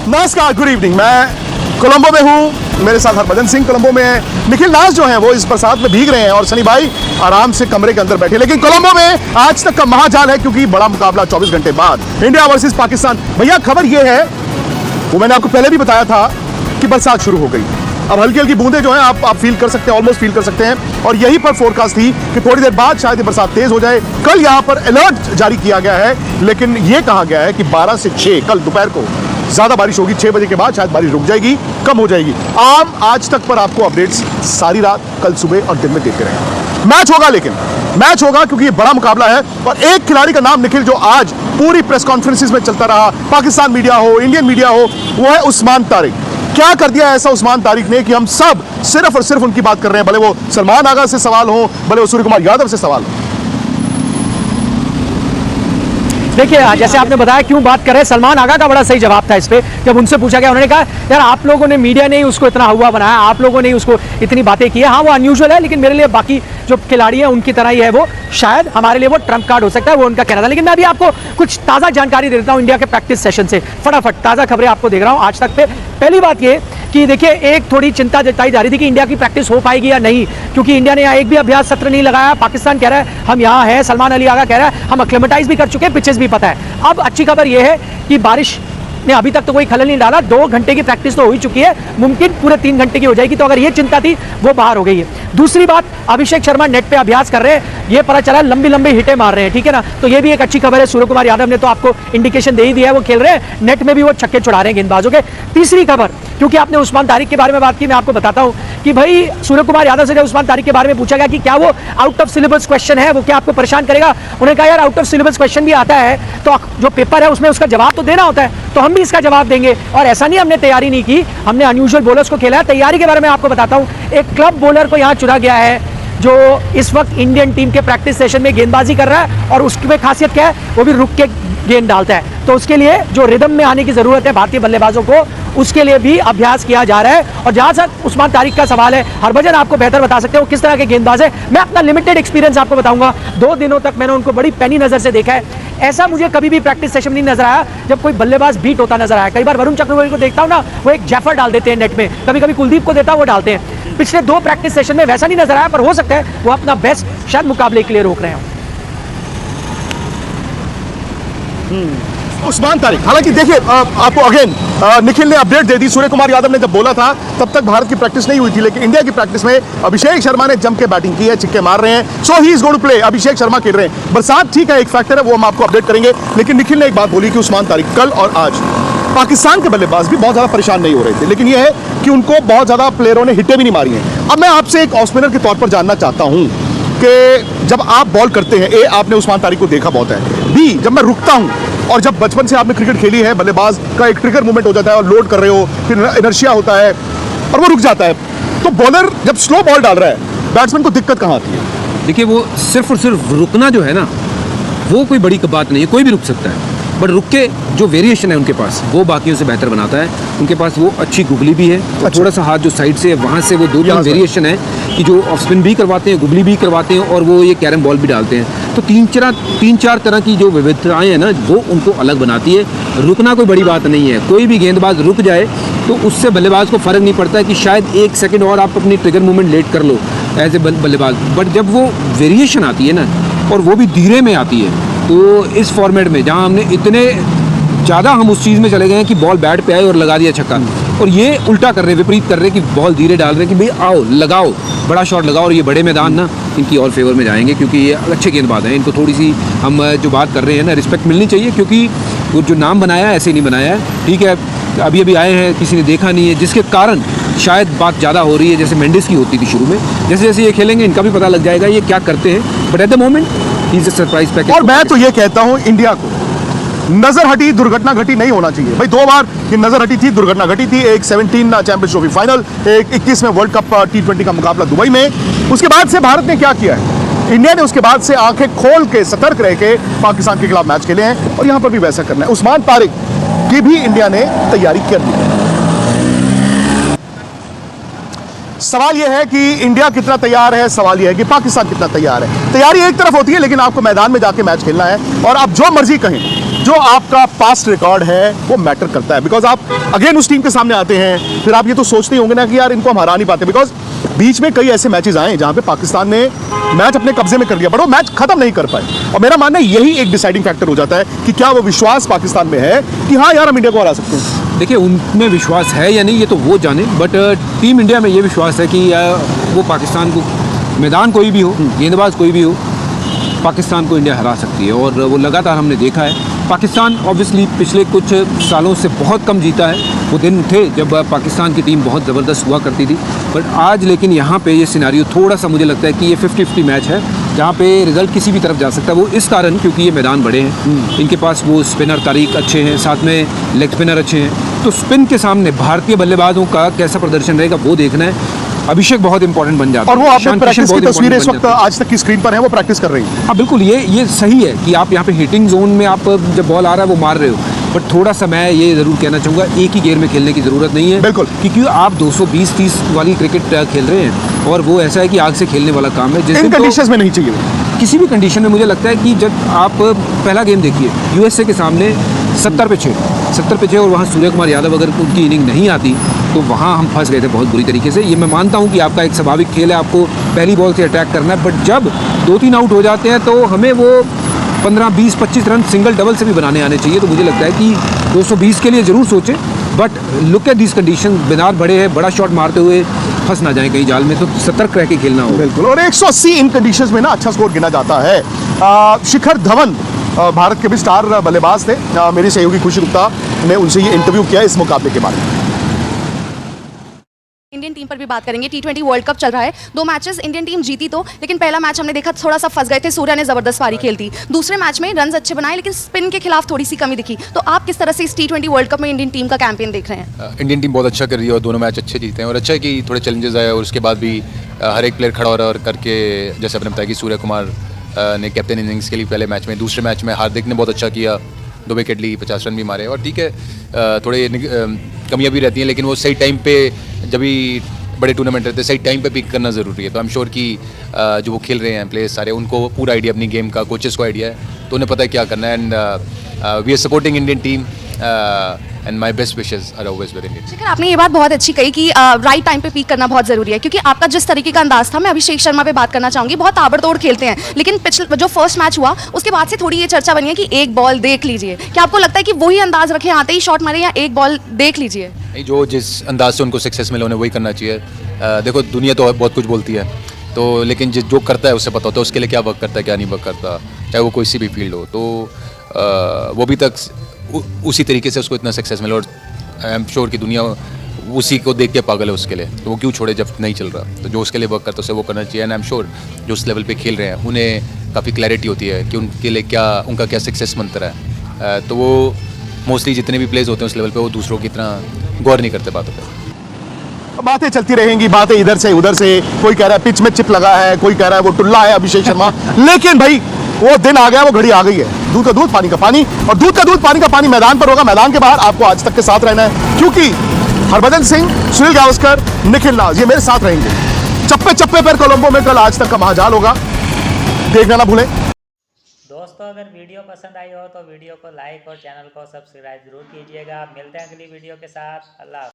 नमस्कार, good evening. मैं कोलंबो में हूँ, मेरे साथ हरभजन सिंह कोलंबो में है। निखिल नाज जो हैं वो इस बरसात में भीग रहे हैं और सनी भाई आराम से कमरे के अंदर बैठे। लेकिन कोलंबो में आज तक का महाजाल है क्योंकि बड़ा मुकाबला 24 घंटे बाद इंडिया वर्सेस पाकिस्तान। भैया खबर ये है, वो मैंने आपको पहले भी बताया था कि बरसात शुरू हो गई। अब हल्की हल्की बूंदे जो हैं आप फील कर सकते हैं, ऑलमोस्ट फील कर सकते हैं। और यहीं पर फोरकास्ट थी कि थोड़ी देर बाद शायद ये बरसात तेज हो जाए। कल यहाँ पर अलर्ट जारी किया गया है, लेकिन ये कहा गया है कि 12 से 6 कल दोपहर को ज्यादा बारिश होगी। 6 बजे के बाद शायद बारिश रुक जाएगी, कम हो जाएगी। आज तक पर आपको अपडेट्स सारी रात, कल सुबह और दिन में देते रहेंगे। मैच होगा, लेकिन मैच होगा क्योंकि ये बड़ा मुकाबला है। और एक खिलाड़ी का नाम निखिल जो आज पूरी प्रेस कॉन्फ्रेंसिस में चलता रहा, पाकिस्तान मीडिया हो, इंडियन मीडिया हो, वो है उस्मान तारिक। क्या कर दिया ऐसा उस्मान तारिक ने कि हम सब सिर्फ और सिर्फ उनकी बात कर रहे हैं, भले वो सलमान आगा से सवाल हो, भले वो सूर्य कुमार यादव से सवाल हो। देखिए, जैसे आपने बताया क्यों बात कर रहे हैं, सलमान आगा का बड़ा सही जवाब था इस पे। जब उनसे पूछा गया, उन्होंने कहा यार आप लोगों ने, मीडिया ने ही उसको इतना हुआ बनाया, आप लोगों ने ही उसको इतनी बातें की है। हाँ, वो अनयूजुअल है, लेकिन मेरे लिए बाकी जो खिलाड़ी हैं उनकी तरह ही है वो। शायद हमारे लिए वो ट्रम्प कार्ड हो सकता है, वो उनका कहना था। लेकिन मैं अभी आपको कुछ ताज़ा जानकारी दे देता हूँ इंडिया के प्रैक्टिस सेशन से। फटाफट ताज़ा खबरें आपको देख रहा हूँ आज तक पे। पहली बात ये कि देखिए, एक थोड़ी चिंता जताई जा रही थी कि इंडिया की प्रैक्टिस हो पाएगी या नहीं, क्योंकि इंडिया ने यहाँ एक भी अभ्यास सत्र नहीं लगाया। पाकिस्तान कह रहा है हम यहाँ हैं, सलमान अली आगा कह रहा है हम एक्लेमेटाइज भी कर चुके हैं, पिचेस भी पता है। अब अच्छी खबर यह है कि बारिश ने अभी तक तो कोई खलल नहीं डाला। 2 घंटे की प्रैक्टिस तो हो ही चुकी है, मुमकिन पूरे 3 घंटे की हो जाएगी। तो अगर ये चिंता थी वो बाहर हो गई है। दूसरी बात, अभिषेक शर्मा नेट पे अभ्यास कर रहे हैं, ये पता चला लंबी लंबी हिटें मार रहे हैं, ठीक है ना। तो ये भी एक अच्छी खबर है। सूर्य कुमार यादव ने तो आपको इंडिकेशन दे ही दिया है, वो खेल रहे हैं, नेट में भी वो छक्के छुड़ा रहे हैं गेंदबाजों के। तीसरी खबर, क्योंकि आपने उस्मान तारिक के बारे में बात की, मैं आपको बताता हूं कि भाई सूर्य कुमार यादव से जब उस्मान तारिक के बारे में पूछा गया कि क्या वो आउट ऑफ सिलेबस क्वेश्चन है, वो क्या आपको परेशान करेगा, उन्होंने कहा यार आउट ऑफ सिलेबस क्वेश्चन भी आता है तो जो पेपर है उसमें उसका जवाब तो देना होता है, तो हम भी इसका जवाब देंगे। और ऐसा नहीं हमने तैयारी नहीं की, हमने अनयूजुअल बॉलर्स को खेला है। तैयारी के बारे में आपको बताता हूं, एक क्लब बॉलर को यहाँ चुना गया है जो इस वक्त इंडियन टीम के प्रैक्टिस सेशन में गेंदबाजी कर रहा है, और उसकी खासियत क्या है, वो भी रुक के गेंद डालता है। तो उसके लिए जो रिदम में आने की जरूरत है भारतीय बल्लेबाजों को, उसके लिए भी अभ्यास किया जा रहा है। और जहां तक उस्मान तारिक का सवाल है, हरभजन आपको बेहतर बता सकते हो किस तरह के गेंदबाज है। मैं अपना लिमिटेड एक्सपीरियंस आपको बताऊंगा। 2 दिनों तक मैंने उनको बड़ी पैनी नजर से देखा है। ऐसा मुझे कभी भी प्रैक्टिस सेशन में नहीं नजर आया जब कोई बल्लेबाज बीट होता नजर आया। कई बार वरुण चक्रवर्ती को देखता हूं ना, वो एक जैफर डाल देते हैं नेट में, कभी कभी कुलदीप को देता वो डालते हैं। पिछले 2 प्रैक्टिस सेशन में वैसा नहीं नजर आया, पर हो सकता है वो अपना बेस्ट शायद मुकाबले के लिए रोक रहे हो। उस्मान तारिक, हालांकि देखिए आपको अगेन निखिल ने अपडेट दे दी। सूर्य कुमार यादव ने जब बोला था तब तक भारत की प्रैक्टिस नहीं हुई थी, लेकिन इंडिया की प्रैक्टिस में अभिषेक शर्मा ने जम के बैटिंग की है, छिक्के मार रहे हैं। So he is going to play, Abhishek Sharma खेल रहे हैं। बरसात ठीक है, एक फैक्टर है, वो हम आपको अपडेट करेंगे। लेकिन निखिल ने एक बात बोली कि उस्मान तारिक कल और आज पाकिस्तान के बल्लेबाज भी बहुत ज्यादा परेशान नहीं हो रहे थे, लेकिन यह है कि उनको बहुत ज्यादा प्लेयरों ने हिटें भी नहीं मारी हैं। अब मैं आपसे एक ऑफ स्पिनर के तौर पर जानना चाहता हूं कि जब आप बॉल करते हैं, ए आपने उस्मान तारिक को देखा बहुत है, बी जब मैं रुकता हूं, और जब बचपन से आपने क्रिकेट खेली है, बल्लेबाज का एक ट्रिगर मूवमेंट हो जाता है और लोड कर रहे हो, फिर इनर्शिया होता है और वो रुक जाता है, तो बॉलर जब स्लो बॉल डाल रहा है, बैट्समैन को दिक्कत कहाँ आती है? देखिए, वो सिर्फ और सिर्फ रुकना जो है ना, वो कोई बड़ी बात नहीं है, कोई भी रुक सकता है। बट रुक के जो वेरिएशन है उनके पास, वो बाकियों से बेहतर बनाता है। उनके पास वो अच्छी गुगली भी है, थोड़ा सा हाथ जो साइड से वहाँ से वो 2-3 वेरिएशन है कि जो ऑफ स्पिन भी करवाते हैं, गुगली भी करवाते हैं, और वो ये कैरम बॉल भी डालते हैं। तो 3-4 तरह की जो विविधताएं हैं ना, वो उनको अलग बनाती है। रुकना कोई बड़ी बात नहीं है, कोई भी गेंदबाज रुक जाए तो उससे बल्लेबाज को फ़र्क नहीं पड़ता है कि शायद 1 सेकंड और आप अपनी ट्रिगर मूवमेंट लेट कर लो एज ए बल्लेबाज। बट जब वो वेरिएशन आती है ना, और वो भी धीरे में आती है, तो इस फॉर्मेट में जहाँ हमने इतने ज़्यादा हम उस चीज़ में चले गए हैं कि बॉल बैट पे आए और लगा दिया छक्का, और ये उल्टा कर रहे हैं, विपरीत कर रहे हैं कि बॉल धीरे डाल रहे हैं कि भाई आओ लगाओ, बड़ा शॉट लगाओ। और ये बड़े मैदान ना इनकी और फेवर में जाएंगे, क्योंकि ये अच्छे गेंदबाज हैं। इनको थोड़ी सी हम जो बात कर रहे हैं ना, रिस्पेक्ट मिलनी चाहिए, क्योंकि वो जो नाम बनाया है ऐसे ही नहीं बनाया है, ठीक है। अभी अभी आए हैं, किसी ने देखा नहीं है, जिसके कारण शायद बात ज़्यादा हो रही है, जैसे मेंडिस की होती थी शुरू में। जैसे जैसे ये खेलेंगे इनका भी पता लग जाएगा ये क्या करते हैं। But at the moment he is a surprise package. और मैं तो ये कहता हूं, इंडिया को नजर हटी दुर्घटना घटी नहीं होना चाहिए। भाई 2 बार ये नजर हटी थी, दुर्घटना घटी थी। एक 17 चैंपियंस ट्रॉफी फाइनल, एक 21 में वर्ल्ड कप T20 का मुकाबला दुबई में। उसके बाद से भारत ने क्या किया है, इंडिया ने उसके बाद से आंखें खोल के, सतर्क रह के पाकिस्तान के खिलाफ मैच खेले हैं, और यहां पर भी वैसा करना है। उस्मान तारिक की भी इंडिया ने तैयारी कर ली है। सवाल यह है कि इंडिया कितना तैयार है, सवाल यह है कि पाकिस्तान कितना तैयार है। तैयारी एक तरफ होती है, लेकिन आपको मैदान में जाके मैच खेलना है। और आप जो मर्जी कहें, जो आपका पास्ट रिकॉर्ड है वो मैटर करता है, बिकॉज आप अगेन उस टीम के सामने आते हैं, फिर आप ये तो सोचते ही होंगे ना कि यार इनको हम हरा नहीं पाते, बिकॉज बीच में कई ऐसे मैचेस आए जहां पे पाकिस्तान ने मैच अपने कब्जे में कर लिया, बट वो मैच खत्म नहीं कर पाए। और मेरा मानना है यही एक डिसाइडिंग फैक्टर हो जाता है कि क्या वो विश्वास पाकिस्तान में है कि हाँ यार हम इंडिया को हरा सकते हैं। देखिए, उनमें विश्वास है या नहीं ये तो वो जाने, बट टीम इंडिया में ये विश्वास है कि वो पाकिस्तान को, मैदान कोई भी हो, गेंदबाज कोई भी हो, पाकिस्तान को इंडिया हरा सकती है। और वो लगातार हमने देखा है। पाकिस्तान ऑब्वियसली पिछले कुछ सालों से बहुत कम जीता है। वो दिन थे जब पाकिस्तान की टीम बहुत ज़बरदस्त हुआ करती थी, बट आज लेकिन यहाँ पे ये सिनारियो थोड़ा सा मुझे लगता है कि ये 50-50 मैच है, जहाँ पे रिजल्ट किसी भी तरफ जा सकता है। वो इस कारण क्योंकि ये मैदान बड़े हैं, इनके पास वो स्पिनर तारीक अच्छे हैं, साथ में लेग स्पिनर अच्छे हैं, तो स्पिन के सामने भारतीय बल्लेबाजों का कैसा प्रदर्शन रहेगा वो देखना है। अभिषेक बहुत इंपॉर्टेंट बन जाता है, और वो आपने ईशान प्रैक्टिस किशन की बहुत तस्वीरें इस important वक्त बन जाते हैं। आज तक की स्क्रीन पर है, वो प्रैक्टिस कर रही है। हाँ बिल्कुल, ये सही है कि आप यहाँ पे हिटिंग जोन में आप जब बॉल आ रहा है वो मार रहे हो, बट थोड़ा सा मैं ये ज़रूर कहना चाहूँगा एक ही गेयर में खेलने की ज़रूरत नहीं है। बिल्कुल। क्योंकि आप 220-30 वाली क्रिकेट खेल रहे हैं और वो ऐसा है कि आग से खेलने वाला काम है। जिस इन दिन तो कंडीशंस में नहीं चाहिए वो। किसी भी कंडीशन में मुझे लगता है कि जब आप पहला गेम देखिए यूएसए के सामने 70 पे 6 और वहाँ सूर्य कुमार यादव अगर उनकी इनिंग नहीं आती तो वहाँ हम फंस गए थे बहुत बुरी तरीके से। ये मैं मानता हूँ कि आपका एक स्वाभाविक खेल है, आपको पहली बॉल से अटैक करना है, बट जब 2-3 आउट हो जाते हैं तो हमें वो 15, 20, 25 रन सिंगल डबल से भी बनाने आने चाहिए। तो मुझे लगता है कि 220 के लिए ज़रूर सोचें, but look at this condition, मैदान बड़े हैं, बड़ा शॉट मारते हुए फंस ना जाए कहीं जाल में, तो सतर्क रह के खेलना होगा। बिल्कुल, और 180 इन कंडीशंस में ना अच्छा स्कोर गिना जाता है। शिखर धवन भारत के भी स्टार बल्लेबाज थे। मेरी सहयोगी खुशी गुप्ता ने उनसे ये इंटरव्यू किया इस मुकाबले के बारे में। इंडियन टीम पर भी बात करेंगे। T20 वर्ल्ड कप चल रहा है, 2 मैचेस इंडियन टीम जीती तो, लेकिन पहला मैच हमने देखा थोड़ा सा फंस गए थे, सूर्या ने जबरदस्त पारी खेलती। दूसरे मैच में रन्स अच्छे बनाए लेकिन स्पिन के खिलाफ थोड़ी सी कमी दिखी। तो आप किस तरह से इस T20 वर्ल्ड कप में इंडियन टीम का कैंपेन देख रहे हैं? इंडियन टीम बहुत अच्छा कर रही है और दोनों मैच अच्छे जीते हैं, और अच्छा है कि थोड़े चैलेंजेस आए और उसके बाद भी हर एक प्लेयर खड़ा हो रहा और करके, जैसे आपने बताया कि सूर्य कुमार ने कैप्टन इनिंग्स के लिए पहले मैच में, दूसरे मैच में हार्दिक ने बहुत अच्छा किया, 2 विकेट ली, 50 रन भी मारे। और ठीक है, थोड़े कमियां भी रहती हैं, लेकिन वो सही टाइम पे, जब भी बड़े टूर्नामेंट रहते हैं, सही टाइम पे पिक करना ज़रूरी है। तो आई एम श्योर कि जो वो खेल रहे हैं प्लेयर्स सारे, उनको पूरा आइडिया अपनी गेम का, कोचेस को आइडिया है, तो उन्हें पता है क्या करना है। And we are supporting Indian team and my best wishes are always with Indian. Shikhar, आपने ये बात बहुत अच्छी कही कि राइट टाइम पे पीक करना बहुत जरूरी है, क्योंकि आपका जिस तरीके का अंदाज था, मैं अभिषेक शर्मा पे बात करना चाहूंगी, बहुत ताबड़तोड़ खेलते हैं, लेकिन पिछले जो फर्स्ट मैच हुआ उसके बाद से थोड़ी ये चर्चा बनी है कि एक बॉल देख लीजिए। क्या आपको लगता है कि वही अंदाज रखे, आते ही शॉट मारे, या एक बॉल देख लीजिए? नहीं, जो जिस अंदाज से उनको सक्सेस मिला उन्हें वही करना चाहिए। देखो, दुनिया तो बहुत कुछ बोलती है, तो लेकिन जो करता है उससे पता होता है उसके लिए क्या वर्क करता है, क्या नहीं वर्क करता, चाहे वो कोई सी भी फील्ड हो। तो वो भी तक उसी तरीके से उसको इतना सक्सेस मिला, और आई एम श्योर कि दुनिया उसी को देख के पागल है उसके लिए, तो वो क्यों छोड़े जब नहीं चल रहा। तो जो उसके लिए वर्क करता है उसे वो करना चाहिए। एंड आई एम श्योर जो उस लेवल पे खेल रहे हैं उन्हें काफ़ी क्लैरिटी होती है कि उनके लिए क्या, उनका क्या सक्सेस मंत्र है। तो वो मोस्टली जितने भी प्लेयर्स होते हैं उस लेवल पे, वो दूसरों की तरह गौर नहीं करते बातों पर। बातें चलती रहेंगी, बातें इधर से उधर से, कोई कह रहा है पिच में चिप लगा है, कोई कह रहा है वो टुल्ला है अभिषेक शर्मा, लेकिन भाई वो दिन आ गया, वो घड़ी आ गई है। दूध का दूध, पानी का पानी, और दूध का दूध, पानी का पानी मैदान पर होगा, मैदान के बाहर आपको आज तक के साथ रहना है, क्योंकि हरभजन सिंह, सुनील गावस्कर, निखिल नाज ये मेरे साथ रहेंगे। चप्पे चप्पे पर कोलंबो में कल आज तक का महाजाल होगा, देखना ना भूलें। दोस्तों, अगर वीडियो पसंद आई हो तो वीडियो को लाइक और चैनल को सब्सक्राइब जरूर कीजिएगा। मिलते हैं अगली वीडियो के साथ। अल्लाह।